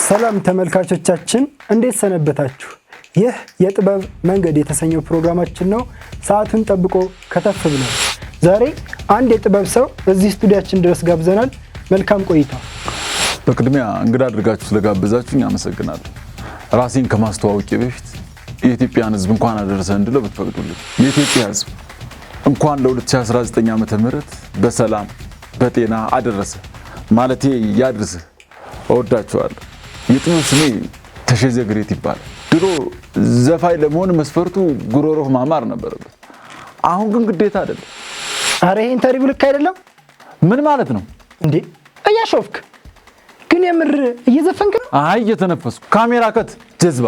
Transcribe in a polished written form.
ሰላም ተመልካቾቻችን እንዴት ሰነበታችሁ? ይህ የጥበብ መንገድ የተሰኘው ፕሮግራማችን ነው። ሰዓቱን ጠብቆ ከተፍ ብሏል። ዛሬ አንድ የጥበብ ሰው እዚህ ስቱዲያችን ድረስ ጋብዘናል። መልካም ቆይታ። በቅድሚያ እንግዳ አድርጋችሁ ስለጋበዛችሁኝ አመሰግናለሁ። ራሴን ከማስተዋወቄ በፊት የኢትዮጵያን ሕዝብ እንኳን አደረሰን እንድለው ብትፈቅዱልኝ። የኢትዮጵያ ሕዝብ እንኳን ለ2019 ዓመተ ምህረት በሰላም በጤና አደረሰ ማለቴ ያድርስህ። እወዳችኋለሁ። የጥበብ ስሜ ተሸዘ ግሬት ይባላል። ድሮ ዘፋኝ ለመሆን መስፈርቱ ጉሮሮህ ማማር ነበረበት። አሁን ግን ግዴታ አይደለም። አረ ይሄ ኢንተርቪው ልክ አይደለም። ምን ማለት ነው እንዴ? እያሾፍክ ግን የምር እየዘፈንክ ነው? አይ እየተነፈስኩ። ካሜራ ከት ጀዝባ